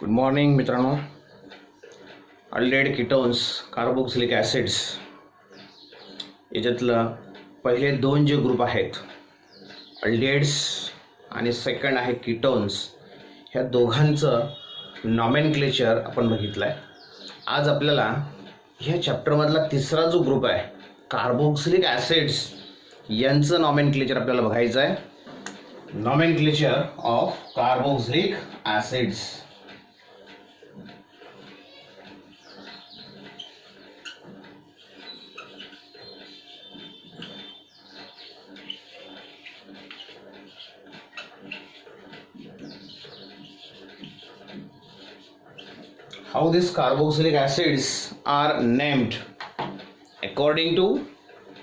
Good morning मित्रांनो. अल्डेड ketones carboxylic acids याच्यातलं पहिले दोन जे ग्रुप आहेत अल्डेड्स आणि सेकंड आहे कीटोन्स, ह्या दोघांचं नॉमेनक्लेचर आपण बघितलं आहे. आज आपल्याला ह्या चॅप्टरमधला तिसरा जो ग्रुप आहे कार्बोक्सिलिक ॲसिड्स यांचं नॉमेनक्लेचर आपल्याला बघायचं आहे. Nomenclature of carboxylic acids. How these carboxylic acids are named according to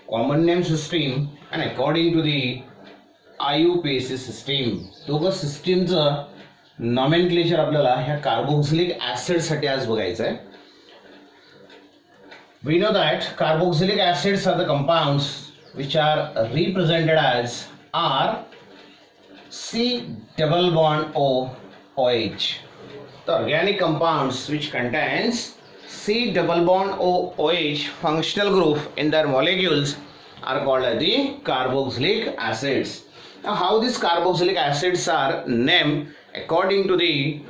common name system and according to the IUPAC system. दोघं सिस्टीमचं नॉमेनक्लेचर आपल्याला ह्या कार्बोक्सिलिक ॲसिडसाठी आज बघायचं आहे. We know that carboxylic acids are the compounds which are represented as R C double bond O OH. The organic compounds which contains C double bond OH functional group in their molecules are called as the carboxylic acids. Now how these carboxylic acids are named according to the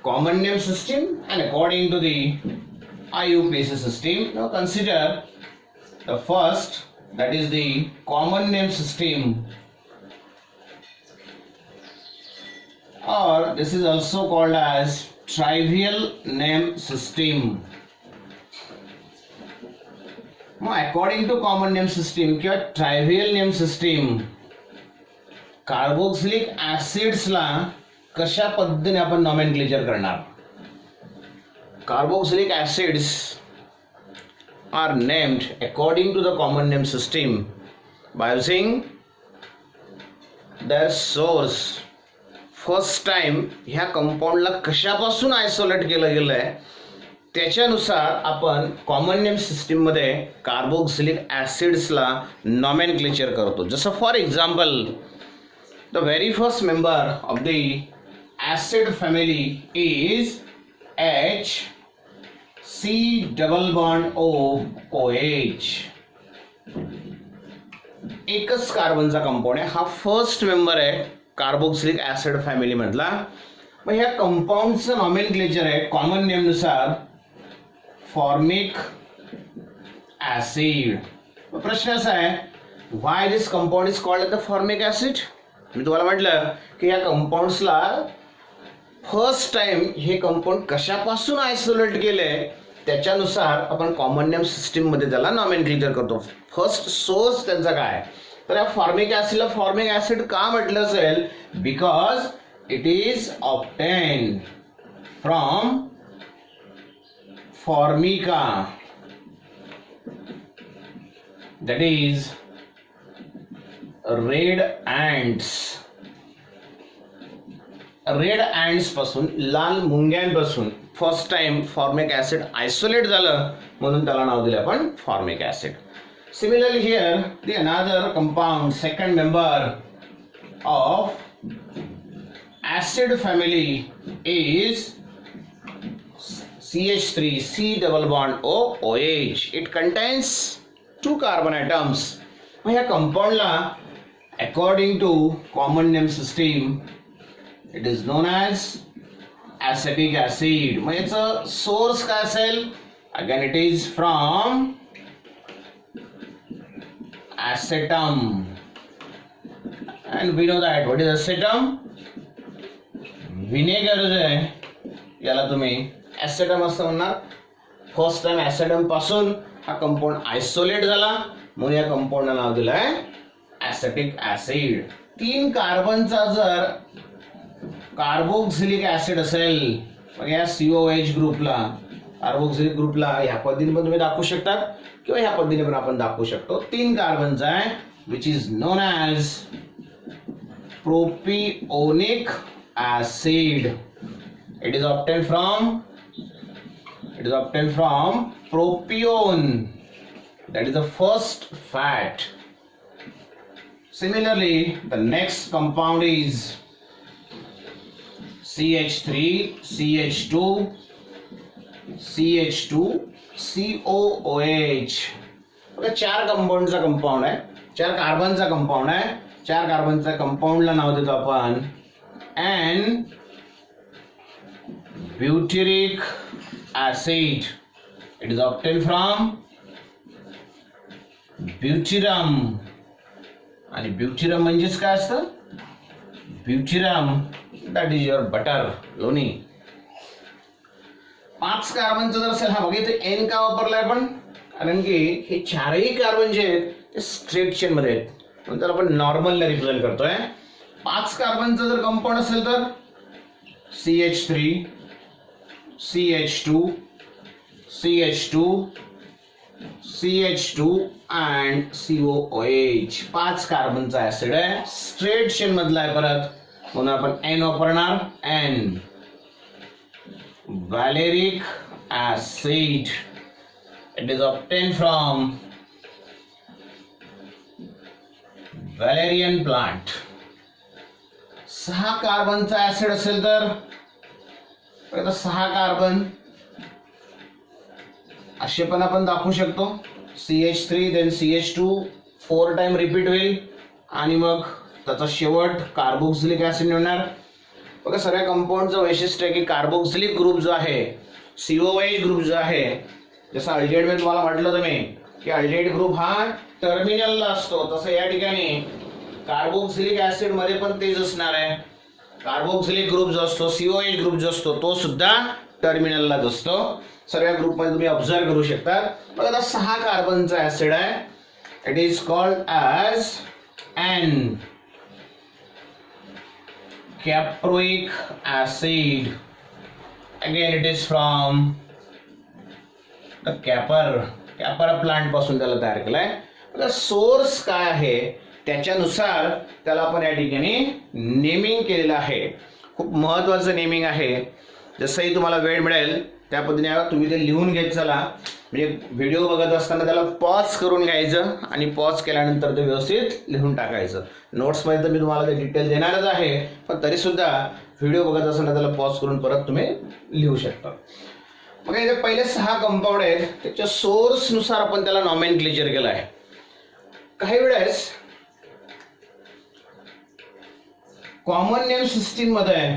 common name system and according to the IUPAC system. Now consider the first, that is the common name system, or this is also called as trivial name system. Now according to common name system किंवा trivial name system, carboxylic ॲसिड्सला कशा पद्धतीने आपण nomenclature करणार. Carboxylic acids are named according to the common name system by using their source. First time ह्या कंपाऊंडला कशापासून isolate केलं गेलं आहे त्याच्यानुसार आपण कॉमन नेम सिस्टीममध्ये कार्बोक्सिलिक ॲसिड्सला नॉमेनक्लेचर करतो. जसं for example, the very first member of the acid family is H C double bond O OH. एकच कार्बनचा कंपाऊंड आहे, हा फर्स्ट मेंबर आहे कार्बोक्सिलिक ॲसिड फॅमिली मधला. मग ह्या कंपाऊंडचं नॉमेनक्लेचर आहे कॉमन नेम नुसार फॉर्मिक ॲसिड. प्रश्न असा आहे, व्हाय दिस compound is called the formic acid. मी तुम्हाला म्हटलं की ह्या कंपाऊंड्सला फर्स्ट टाइम हे कंपाऊंड कशापासून आयसोलेट केले त्याच्यानुसार आपण कॉमन नेम सिस्टीम मध्ये त्याला नॉमेनक्लेचर करतो. फर्स्ट सोर्स त्यांचा काय, तर या फॉर्मिक ॲसिडला फॉर्मिक ॲसिड का म्हटलं असेल, because it is obtain from formica, that is red ants. Red ants पासून, लाल मुंग्यांपासून first time formic acid isolate झालं म्हणून त्याला नाव दिलं आपण formic acid. Similarly here, the another compound, second member of acid family is CH3, C double bond O OH. It contains two carbon atoms. मग ह्या कंपाऊंडला according to common name system it is known as acetic acid. मग याचं source काय असेल, again it is from acetum, and we know that what is acetum, vinegar आहे याला तुम्ही acetum असं म्हणणार. फर्स्ट टाइम acetum पासून हा कंपाऊंड आयसोलेट झाला म्हणून या कंपाऊंडला नाव दिलं आहे ॲसेटिक ॲसिड. 3 कार्बनचा जर कार्बोक्सिलिक ॲसिड असेल मग या COH ग्रुपला, कार्बोक्सिलिक ग्रुपला ह्या पद्धतीने पण तुम्ही दाखवू शकता किंवा ह्या पद्धतीने पण आपण दाखवू शकतो. 3 कार्बनचा आहे which is known as propionic acid. It is obtain from propion, that is the first fat. Similarly, the next compound is CH3 CH2 CH2 COOH. बघा 4 कंपाऊंडचा कंपाऊंड आहे, 4 कार्बनचा कंपाऊंड आहे. 4 कार्बनच्या कंपाऊंडला नाव देतो आपण N butyric acid. It is obtain from butyrum. आणि butyrum म्हणजेच काय असतं? Butyrum that is your butter, लोणी. 5 कार्बनचं जर असेल, हा बघा इथे एन का वापरलाय आपण, कारण की हे 4ही कार्बन जे आहेत ते स्ट्रेट चेन मध्ये आहेत, म्हणून त्याला आपण नॉर्मलला रिप्रेझेंट करतोय. 5 कार्बनचं जर कंपाऊंड असेल तर CH3 CH2 CH2 CH2 and COOH. 5 कार्बनचा acid आहे, स्ट्रेट चेन मधला आहे परत, म्हणून आपण N वापरणार. N valeric acid. It is obtained from valerian plant. 6 कार्बनचा ऍसिड असेल तर 6 कार्बन असे पण आपण दाखवू शकतो. CH3 then CH2 4 time repeat होईल आणि मग त्याचा शेवट कार्बोक्सिलिक ऍसिड होणार. बघा सगळ्या कंपाऊंडचं वैशिष्ट्य आहे की कार्बोक्सिलिक ग्रुप जो आहे, COOH ग्रुप जो आहे, जसं अल्डिहाइड मध्ये तुम्हाला म्हटलं तुम्ही की अल्डिहाइड ग्रुप हा टर्मिनलला असतो, तसं या ठिकाणी कार्बोक्सिलिक ऍसिड मध्ये पण तेच असणार आहे. कार्बोक्सिलिक ग्रुप जो असतो, COOH ग्रुप जो असतो, तो सुद्धा टर्मिनललाच असतो. सगळ्या ग्रुपमध्ये तुम्ही ऑब्झर्व करू शकता. बघा आता 6 कार्बनचा ऍसिड आहे. It is called as an caproic acid. Again it is from the capar plant पासून त्याला तयार केलाय. आता सोर्स काय आहे त्याच्यानुसार त्याला आपण या ठिकाणी नेमिंग केलेलं आहे. खूप महत्त्वाचं नेमिंग आहे. जसंही तुम्हाला वेळ मिळेल त्या पद्धतीने तुम्ही ते लिहून घेत चला. म्हणजे व्हिडिओ बघत असताना त्याला पॉज करून घ्यायचं आणि पॉज केल्यानंतर ते व्यवस्थित लिहून टाकायचं. नोट्समध्ये तर मी तुम्हाला ते डिटेल देणारच आहे, पण तरीसुद्धा व्हिडिओ बघत असताना त्याला पॉज करून परत तुम्ही लिहू शकता. मग इथे पहिले 6 कंपाऊंड आहेत, त्याच्या सोर्सनुसार आपण त्याला नॉमेनक्लेचर केलं आहे. काही वेळेस कॉमन नेम सिस्टीम मध्ये,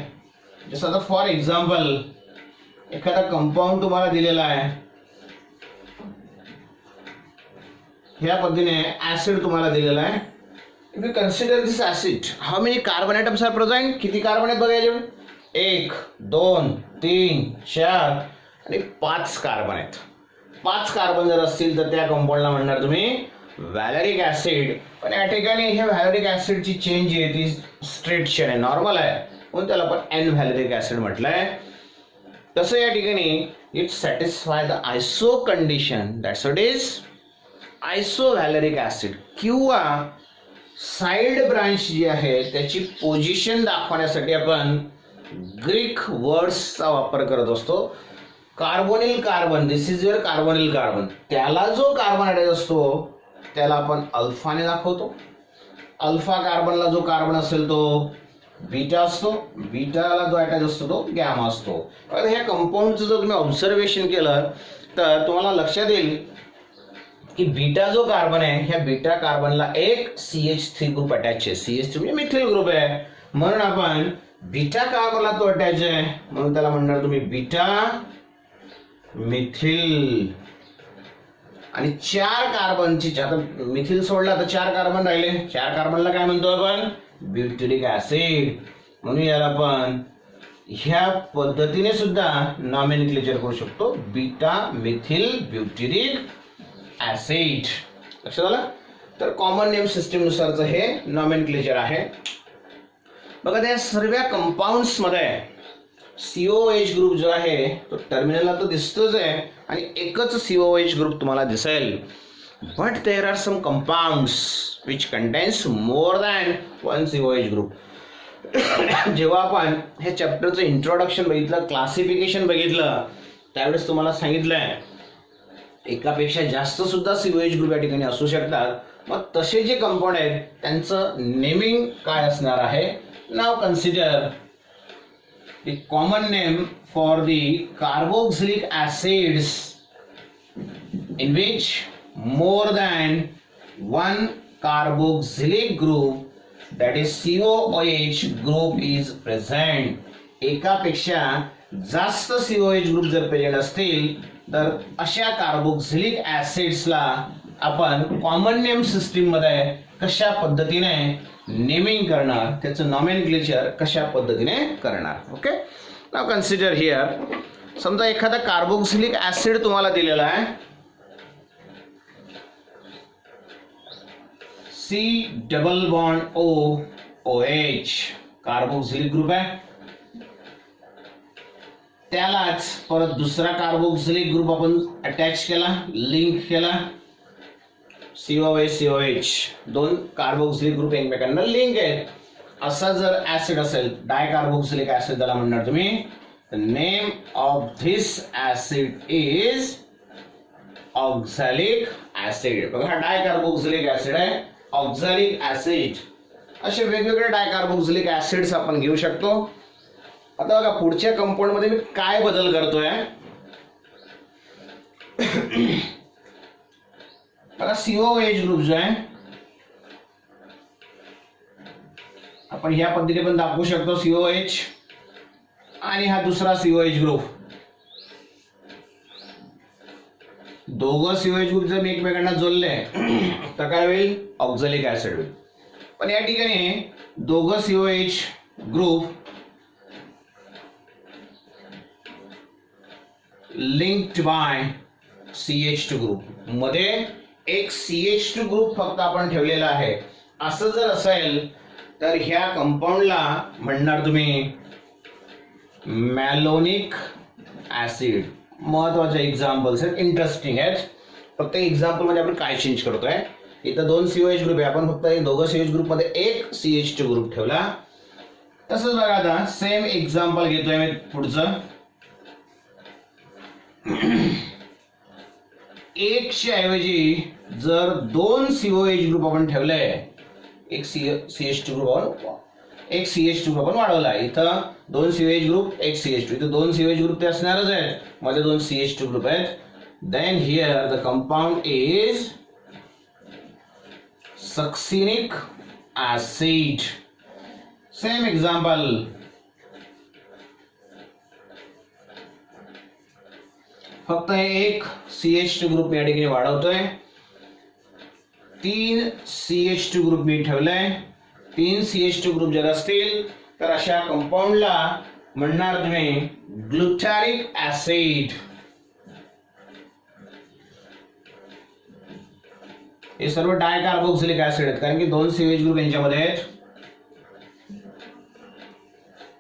जसं आता फॉर एक्झाम्पल एखादा कंपाऊंड तुम्हाला दिलेला आहे, ह्या पद्धतीने ऍसिड तुम्हाला दिलेला आहे. If you consider this acid, how many carbon atoms are present? किती कार्बन आहेत बघा याच्यावर? 1 2 3 4 आणि 5 कार्बन आहेत. 5 कार्बन जर असतील तर त्या कंपाऊंडला म्हणणार तुम्ही व्हॅलेरिक ऍसिड. पण या ठिकाणी हे व्हॅलेरिक ऍसिडची चेन जी आहे ती स्ट्रेट चेन आहे, नॉर्मल आहे, म्हणून त्याला आपण एन व्हॅलेरिक ऍसिड म्हटलंय. तसं या ठिकाणी it satisfy the iso condition, that's what is isovaleric acid. किंवा साइड ब्रांच जी आहे त्याची पोझिशन दाखवण्यासाठी आपण ग्रीक वर्ड्सचा वापर करत असतो. Carbonyl carbon, this is your carbonyl carbon, त्याला जो कार्बन अटॅच असतो त्याला आपण अल्फाने दाखवतो. अल्फा कार्बनला जो कार्बन असेल तो बीटा असतो, बीटाला जो अटॅच असतो तो गॅमा असतो. ह्या कंपाऊंडचं जर तुम्ही ऑब्झर्वेशन केलं तर तुम्हाला लक्षात येईल की बीटा जो कार्बन आहे, ह्या बीटा कार्बनला एक CH3 ग्रुप अटॅच आहे. CH3 म्हणजे मिथिल ग्रुप आहे, म्हणून आपण बीटा कार्बनला तो अटॅच आहे, म्हणून त्याला म्हणणार तुम्ही बीटा मिथिल. आणि 4 कार्बनची, आता मिथिल सोडला तर 4 कार्बन राहिले, 4 कार्बनला काय म्हणतो आपण? Butyric acid. म्हणून याला आपण ह्या पद्धतीने सुद्धा नॉमेनक्लेचर करू शकतो, बीटा मिथिल ब्यूटेरिक ऍसिड. लक्षात आलं? तर कॉमन नेम सिस्टीम नुसारचं हे नॉमेनक्लेचर आहे. बघा त्या सर्व कंपाऊंड्स मध्ये COOH ग्रुप जो आहे तो टर्मिनलला तो दिसतोच आहे आणि एकच COOH ग्रुप तुम्हाला दिसेल. But there are some compounds which contains more than 1 COOH group. जेव्हा आपण हे चॅप्टरचं इंट्रोडक्शन बघितलं, क्लासिफिकेशन बघितलं, त्यावेळेस तुम्हाला सांगितलंय एकापेक्षा जास्त सुद्धा COOH ग्रुप या ठिकाणी असू शकतात. मग तसे जे कंपाऊंड आहेत त्यांचं नेमिंग काय असणार आहे? नाव consider the common name for the carboxylic acids in which more than one carboxylic group, that is COOH group is present. एकापेक्षा जास्त COH ग्रुप जर प्रेझेंट असतील तर अशा कार्बोक्सिलिक ऍसिड्सला आपण कॉमन नेम सिस्टीम मध्ये कशा पद्धतीने नेमिंग करणार, त्याचं नॉमेनक्लेचर कशा पद्धतीने करणार. ओके, नाउ कन्सिडर हियर, समजा एखादा कार्बोक्सिलिक ऍसिड तुम्हाला दिलेला आहे, C double bond OH carboxylic group आहे. त्यालाच परत दुसरा कार्बोक्सिलिक ग्रुप आपण अटॅच केला, लिंक केला, COH. दोन कार्बोक्सिलिक ग्रुप एकमेकांना लिंक आहेत. असा जर ऍसिड असेल, डायकार्बोक्सिलिक ऍसिड त्याला म्हणणार तुम्ही. The name of this acid is oxalic acid. बघा, हा डायकार्बोक्सिलिक ऍसिड आहे, ऑक्झॅलिक ऍसिड. असे वेगवेगळे डायकार्बोक्सिलिक ऍसिड्स आपण घेऊ शकतो. आता बघा, पुढच्या कंपाऊंड मध्ये मी काय बदल करतोय. बघा, COH ग्रुप जो आहे आपण ह्या पद्धतीने पण दाखवू शकतो, COH, आणि हा दुसरा COH ग्रुप. दोघं COH ग्रुप जर एकमेकांना जोडले तर काय होईल, ऑक्झॅलिक ऍसिड होईल. पण या ठिकाणी दोघं COH group linked by CH2 group, मध्ये एक CH2 ग्रुप फक्त आपण ठेवलेला आहे. असं जर असेल तर ह्या कंपाऊंडला म्हणणार तुम्ही मॅलोनिक ऍसिड. महत्वाचे एक्झाम्पल्स आहेत, इंटरेस्टिंग आहेत. फक्त एक्झाम्पल मध्ये आपण काय चेंज करतोय, इथं दोन COH ग्रुप आहे, आपण फक्त दोघं COH ग्रुप मध्ये एक CH2 ग्रुप ठेवला. तसंच बघा, आता सेम एक्झाम्पल घेतोय मी पुढचं. एकच्या ऐवजी जर दोन COH ग्रुप आपण ठेवले, एक CH2 ग्रुप एक CH2 ग्रुप आपण वाढवला. इथं दोन COH ग्रुप एक CH2, इथं दोन COH ग्रुप ते असणारच आहेत, मध्ये दोन CH2 ग्रुप आहेत. Then here the compound is succinic acid. Same example, फक्त एक CH2 ग्रुप या ठिकाणी वाढवतोय. तीन CH2 ग्रुप मी ठेवलाय. तीन CH2 ग्रुप जर असतील तर अशा कंपाऊंडला म्हणणार तुम्ही ग्लुटारिक ऍसिड. हे सर्व डायकार्बोक्सिलिक ऍसिड आहेत, कारण की दोन COH ग्रुप यांच्यामध्ये आहेत.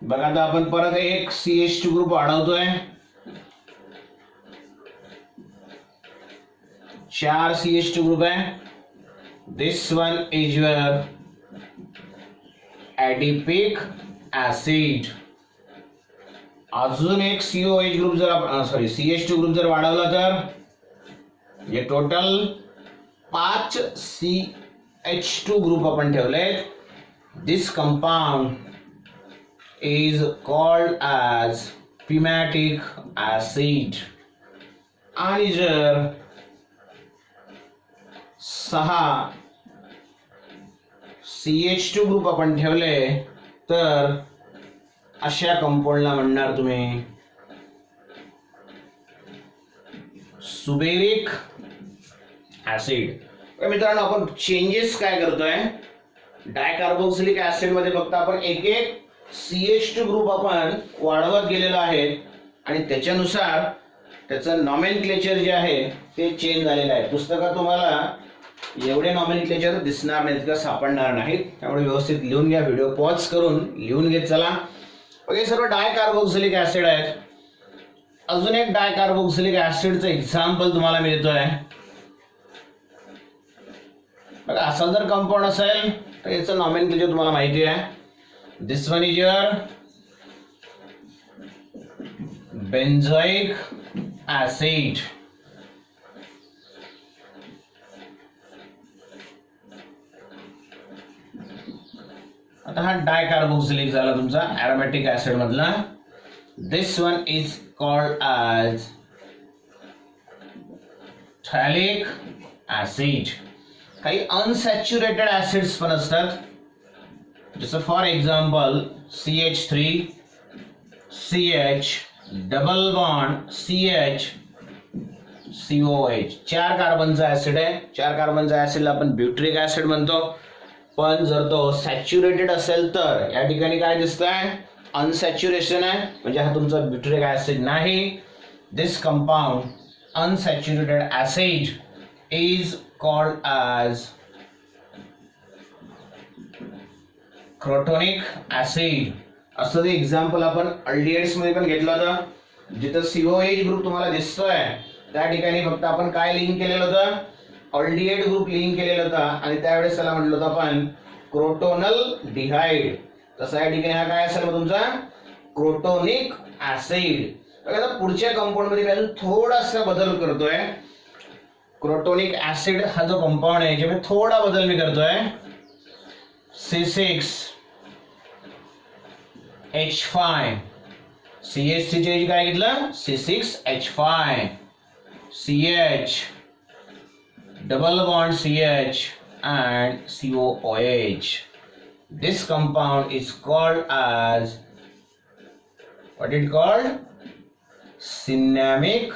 बघा, आता आपण परत एक CH2 ग्रुप वाढवतोय. चार CH2 ग्रुप आहे. This one is your ऍडिपिक acid. अजून एक COH ग्रुप जर CH2 ग्रुप जर वाढवला तर हे टोटल 5 CH2 ग्रुप आपण ठेवलेत. This compound is called as pimelic acid. आणि जर 6 CH2 ग्रुप आपण ठेवले तर अशा कंपाऊंडला म्हणणार तुम्ही सुबेरिक ऍसिड. मित्रांनो, आपण चेंजेस काय करतोय, डायकार्बोक्सिलिक ऍसिड मध्ये फक्त आपण एक एक CH2 ग्रुप आपण वाढवत गेलेलो आहे आणि त्याच्यानुसार त्याचं नॉमेनक्लेचर जे आहे ते चेंज झालेलं आहे. पुस्तकात तुम्हाला एवढे नॉमेनक्लेचर दिसणार नाहीत किंवा सापडणार नाहीत, त्यामुळे व्यवस्थित लिहून घ्या. व्हिडिओ पॉज करून लिहून घेत चला. हे सर्व डायकार्बोक्सिलिक ऍसिड आहेत. अजून एक डायकार्बोक्सिलिक ऍसिडचं एक्झाम्पल तुम्हाला मिळतोय. बघा, असा जर कंपाऊंड असेल तर याचं नॉमेनक्लेचर तुम्हाला माहिती आहे. This one is your बेंझोइक acid. आता हा डायकार्बोक्सिलिक झाला तुमचा ॲरोमॅटिक ऍसिड मधला. This one is called as phthalic acid. काही unsaturated acids पण असतात, जसं for example CH3 CH double bond CH COH. 4 कार्बनचा ऍसिड आहे. 4 कार्बनचा ऍसिडला आपण ब्युट्रिक ऍसिड म्हणतो. पण जर तो सॅच्युरेटेड असेल तर या ठिकाणी काय दिसतंय, अनसॅच्युरेशन आहे, म्हणजे हा तुमचा ब्युट्रिक ऍसिड नाही. दिस compound unsaturated acid is called as crotonic acid. असं ते एक्झाम्पल आपण अल्डिहाइड्स मध्ये पण घेतलं होतं. जिथं COH ग्रुप तुम्हाला दिसतोय त्या ठिकाणी फक्त आपण काय लिंक केलेलं होतं, अल्डिहाइड ग्रुप लिंक केलेलं होतं आणि त्यावेळेस त्याला म्हटलं होतं आपण क्रोटोनल डिहाइड. तसं या ठिकाणी हा काय असेल मग तुमचा क्रोटोनिक ऍसिड. बघा पुढच्या कंपाऊंड मध्ये मी अजून थोडासा बदल करतोय. क्रोटोनिक ऍसिड हा जो कंपाऊंड आहे याच्यामध्ये थोडा बदल मी करतोय. C6H5 CH3 ची काय घेतलं, C6H5 CH double bond CH and COOH. This compound is called as, what it called, cinnamic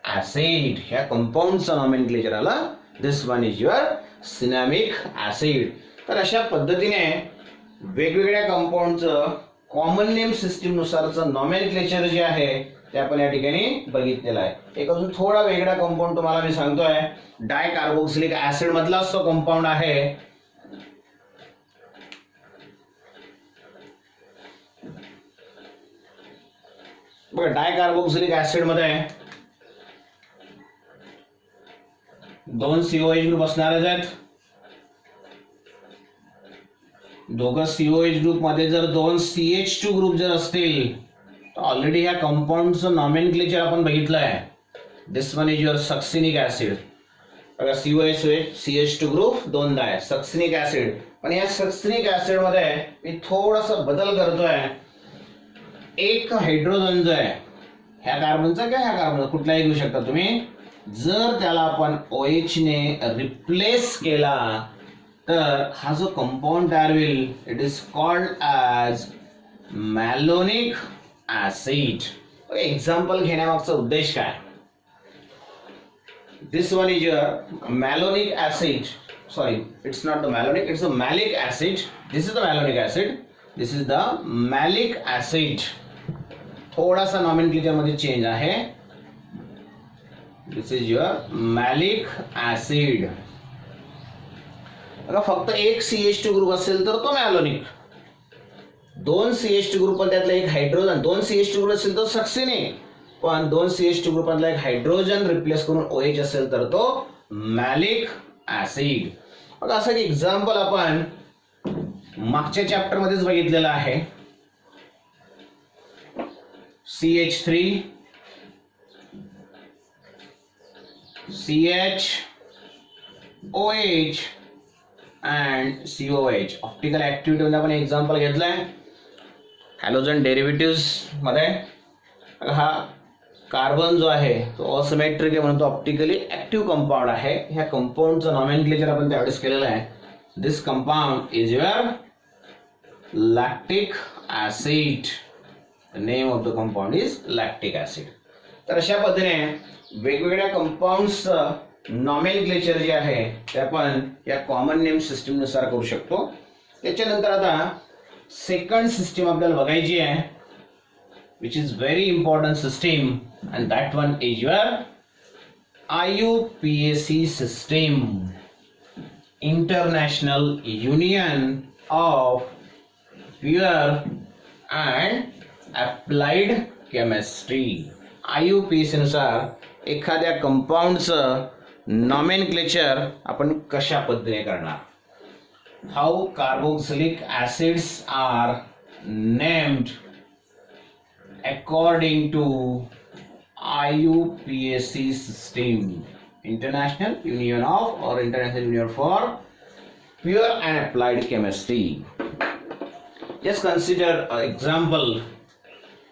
acid. ह्या कंपाऊंडचं नॉमेनक्लेचर आला. दिस वन इज युअर सिनॅमिक ऍसिड. तर अशा पद्धतीने वेगवेगळ्या कंपाऊंडचं कॉमन नेम सिस्टीम नुसारचं नॉमेनक्लेचर जे आहे ते आपण या ठिकाणी बघितलेलं आहे. एक अजून थोडा वेगळा कंपाऊंड तुम्हाला मी सांगतोय. डायकार्बोक्सिलिक ऍसिड मधलाच तो कंपाऊंड आहे. बघा डायकार्बोक्सिलिक ऍसिड मध्ये 2 COH ग्रुप असणारच आहेत. दोघं COH ग्रुप मध्ये जर 2 CH2 ग्रुप जर असतील तर ऑलरेडी ह्या कंपाऊंडचं नॉमेनक्लेचर आपण बघितलं आहे. This one is your succinic acid. बघा COH CH2 ग्रुप 2दा आहे, सक्सिनिक ऍसिड. पण या सक्सिनिक ऍसिड मध्ये मी थोडासा बदल करतोय. एक हायड्रोजन जो आहे ह्या कार्बनचा किंवा ह्या कार्बनचा कुठलाही घेऊ शकता तुम्ही, जर त्याला आपण OH ने रिप्लेस केला तर हा जो कंपाऊंड तयार होईल it is called as malonic acid. Example घेण्यामागचा उद्देश काय, this one is your malonic acid. Sorry, it's not the malonic, it's the malic acid. This is the malonic acid, this is the malic acid. थोडासा nomenclature मध्ये change आहे. This is your malic acid. बघा फक्त एक CH2 group असेल तर तो मॅलोनिक. 2 CH2 group त्यातला एक हायड्रोजन, 2 CH2 ग्रुप असेल तर सक्सिनिक. पण 2 CH2 ग्रुपातला एक हायड्रोजन रिप्लेस करून OH असेल तर तो मॅलिक ऍसिड. बघा असं एक एक्झाम्पल आपण मागच्या चॅप्टर मध्येच बघितलेलं आहे. CH3 CH OH and COH. Optical activity मध्ये आपण एक्झाम्पल घेतलंय. हॅलोजन डेरिव्हेटिव्ह मध्ये हा कार्बन जो आहे तो असिमेट्रिक आहे म्हणून तो ऑप्टिकली ऍक्टिव्ह कंपाऊंड आहे. ह्या कंपाऊंडचं नॉमेनक्लेचर आपण त्यावेळेस केलेलं आहे. This compound is your lactic acid. The name of the compound is lactic acid. तर अशा पद्धतीने वेगवेगळ्या कंपाऊंड्सचं नॉमेनक्लेचर जे आहे ते आपण या कॉमन नेम सिस्टीम नुसार करू शकतो. त्याच्यानंतर आता सेकंड सिस्टीम आपल्याला बघायची आहे, which is very important system, and that one is your IUPAC system, International Union of Pure and Applied Chemistry. IUPAC नुसार एखाद्या कंपाऊंडचं नॉमेनक्लेचर आपण कशा पद्धतीने करणार. How carboxylic acids are named according to IUPAC system, International Union of or International Union for Pure and Applied Chemistry. Just consider an example.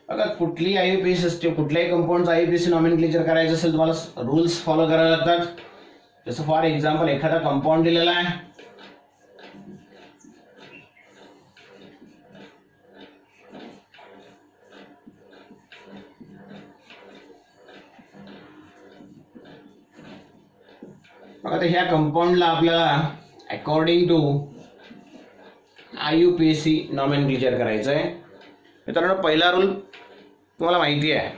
बघा कुठली आययुपीएसी system, कुठल्याही कंपाऊंडचं आययुपीएसी nomenclature करायचं असेल तुम्हाला रूल्स फॉलो करावे लागतात. जसं फॉर एक्झाम्पल एखादा कंपाऊंड दिलेला आहे, आता ह्या कंपाऊंडला आपल्याला अकॉर्डिंग टू आययुपीएसी नॉमेनक्लेचर करायचं आहे. मित्रांनो पहिला रूल तुम्हाला माहिती आहे,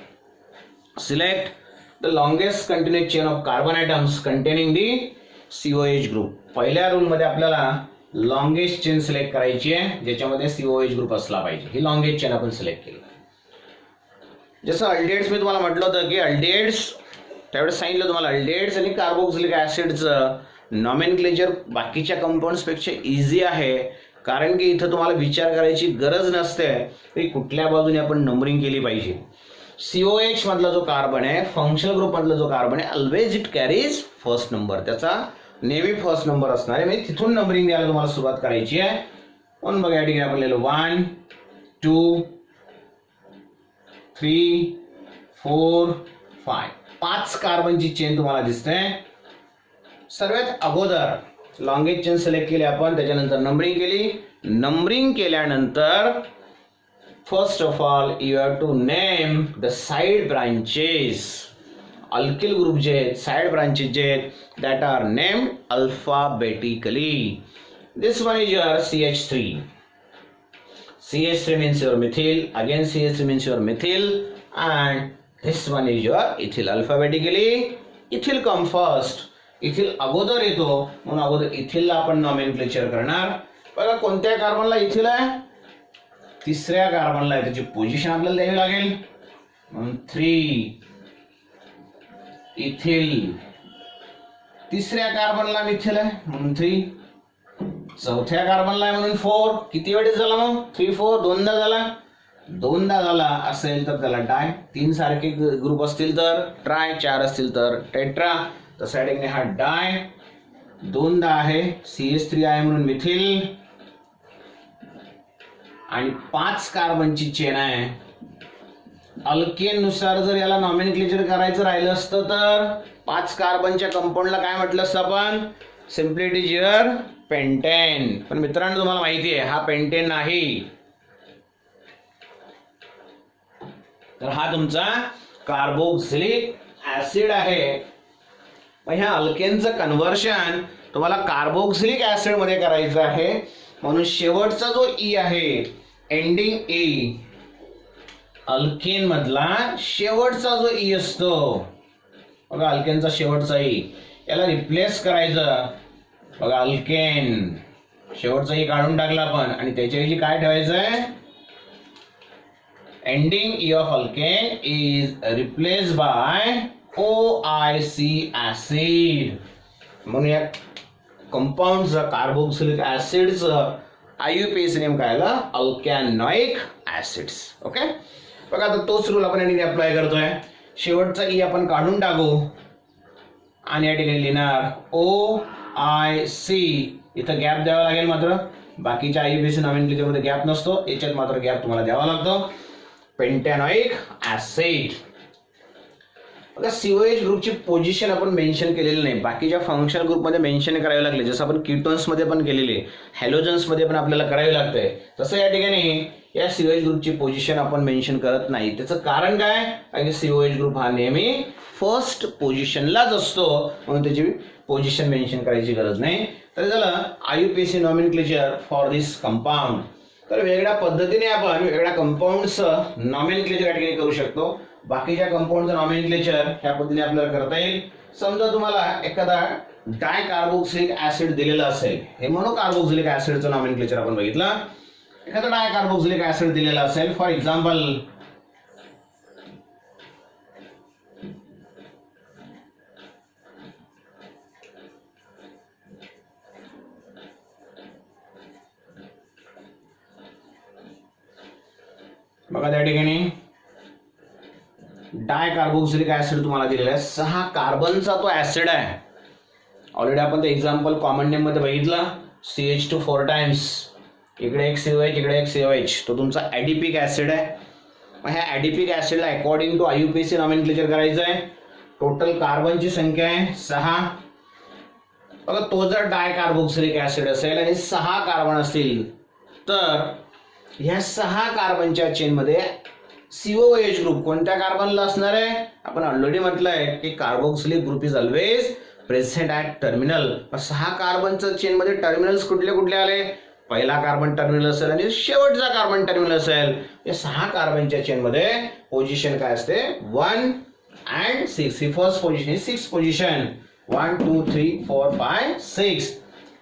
select the longest continuous chain of carbon items containing the COH group. पहिल्या रूलमध्ये आपल्याला लॉंगेस्ट चेन सिलेक्ट करायची आहे ज्याच्यामध्ये COH ग्रुप असला पाहिजे. ही लॉंगेस्ट चेन आपण सिलेक्ट केली. जसं अल्डिहाइड्स मी तुम्हाला म्हटलं होतं की अल्डिहाइड्स त्यावेळेस सांगितलं तुम्हाला अल्डिहाइड्स आणि कार्बोक्सिलिक ऍसिडचं नॉमेनक्लेचर बाकीच्या कंपाऊंड्सपेक्षा इझी आहे, कारण की इथं तुम्हाला विचार करायची गरज नसते की कुठल्या बाजूने आपण नंबरिंग केली पाहिजे. COH मधला जो कार्बन आहे, फंक्शनल ग्रुप मधला जो कार्बन आहे, always it carries first number, त्याचा नेहमी फर्स्ट नंबर असणार आहे. म्हणजे तिथून नंबरिंग द्यायला तुम्हाला सुरुवात करायची आहे. म्हणून बघा या ठिकाणी आपण लिहिलं 1 2 3 4 5, 5 कार्बनची चेन तुम्हाला दिसते. सर्वात अगोदर लॉंगेस्ट चेन सिलेक्ट केली आपण, त्याच्यानंतर नंबरिंग केली. नंबरिंग केल्यानंतर first of all you have to name the side branches. Alkyl group जे आहेत, साइड ब्रांचेस जे आहेत, that are named alphabetically. This one is your CH3. CH3 means your methyl, again CH3 means your methyl, and this one is your ethyl. Alphabetically ethyl come first. ethyl अगोदर येतो म्हणून अगोदर इथिलला आपण nomenclature करणार. बघा कोणत्या कार्बनला इथिल आहे, तिसऱ्या कार्बनला आहे, त्याची पोझिशन आपल्याला द्यावी लागेल. म्हणून 3 इथिल. तिसऱ्या कार्बनला मिथिल आहे म्हणून 3. चौथ्या कार्बनला आहे म्हणून 4. किती वेळेस झाला मग 3 4 दोनदा झाला. दोनदा झाला असेल तर त्याला डाय. 3 सारखे ग्रुप असतील तर ट्राय, 4 असतील तर टेट्रा. तर साइडिंगने हा डाय. दोनदा आहे, CH3 आहे म्हणून मिथिल. आणि 5 कार्बनची चेन आहे. अल्केन नुसार जर याला नॉमेनक्लेचर करायचं राहिलं असतं तर 5 कार्बनच्या कंपाऊंडला काय म्हटलं असतं आपण, simply it is your pentane. पण मित्रांनो तुम्हाला माहिती आहे हा पेंटेन नाही, तर हा तुमचा कार्बोक्सिलिक ऍसिड आहे. पण ह्या अल्केनचं कन्व्हर्शन तुम्हाला कार्बोक्सिलिक ऍसिड मध्ये करायचं आहे. म्हणून शेवटचा जो ई आहे, एंडिंग ई, अल्केन मधला शेवटचा जो ई असतो बघा, अल्केनचा शेवटचा ई, याला रिप्लेस करायचं. बघा अल्केन शेवटचा ई काढून टाकला आपण आणि त्याच्याऐवजी काय ठेवायचं आहे, ending E of alkane is replace by OIC acid. म्हणून या कंपाऊंडचं कार्बोक्सिलिक ऍसिडचं आययुपीएसी नेम काय आला, अल्कॅनोइक ऍसिड्स. ओके, बघा आता तोच रूल आपण या ठिकाणी अप्लाय करतोय. शेवटचा ई आपण काढून टाकू आणि या ठिकाणी लिहिणार OIC. इथं गॅप द्यावा लागेल, मात्र बाकीच्या आययुपीएसी नॉमेनक्लेचर मध्ये गॅप नसतो, याच्यात मात्र गॅप तुम्हाला द्यावा लागतो. पेंटॅनोइक ऍसिड. आता COH ग्रुपची पोझिशन आपण मेन्शन केलेली नाही, बाकीच्या फंक्शनल ग्रुपमध्ये मेन्शन करावे लागले. जसं आपण कीटोन्समध्ये पण केलेले, हॅलोजन्समध्ये पण आपल्याला करावे लागतंय, तसं या ठिकाणी या COH ग्रुपची पोझिशन आपण मेन्शन करत नाही. त्याचं कारण काय, कारण COH ग्रुप हा नेहमी फर्स्ट पोझिशनलाच असतो, म्हणून त्याची पोझिशन मेन्शन करायची गरज नाही. तर झालं आययुपीएसी नॉमेनक्लेचर फॉर दिस कंपाऊंड. तर वेगळ्या पद्धतीने आपण वेगळ्या कंपाऊंडचं नॉमेनक्लेचर या ठिकाणी करू शकतो. बाकीच्या कंपाऊंडचं नॉमेनक्लेचर ह्या पद्धतीने आपल्याला करता येईल. समजा तुम्हाला एखादा डाय कार्बोक्सिलिक ऍसिड दिलेला असेल, हे मोनो कार्बोक्सिलिक ऍसिडचं नॉमेनक्लेचर आपण बघितलं. एखादा डाय कार्बोक्सिलिक ऍसिड दिलेला असेल, फॉर एक्झाम्पल बघा त्या ठिकाणी डाय कार्बोक्सिलिक ऍसिड तुम्हाला दिलेला आहे. 6 कार्बनचा तो ऍसिड आहे. ऑलरेडी आपण ते एक्झाम्पल कॉमन नेम मध्ये बघितला, CH2 4 टाइम्स, इकडे एक COH, इकडे एक COH, तो तुमचा ऍडिपिक ऍसिड आहे. मग ह्या ॲडिपिक ॲसिडला अकॉर्डिंग टू IUPAC नॉमेनक्लेचर करायचं आहे. टोटल कार्बनची संख्या आहे 6. बघा तो जर डायकार्बोक्सिलिक ॲसिड असेल आणि 6 कार्बन असतील तर ह्या 6 कार्बनच्या चेनमध्ये COOH ग्रुप कोणत्या कार्बनला असणार आहे? आपण ऑलरेडी म्हटलंय की carboxylic group is always present at terminal. 6 कार्बनच्या चेनमध्ये टर्मिनल्स कुठले कुठले आले? पहिला कार्बन टर्मिनल असेल आणि शेवटचा कार्बन टर्मिनल असेल. या 6 कार्बनच्या चेनमध्ये पोझिशन काय असते? 1 and 6. He first position, he 6 position. 1 2 3 4 5 6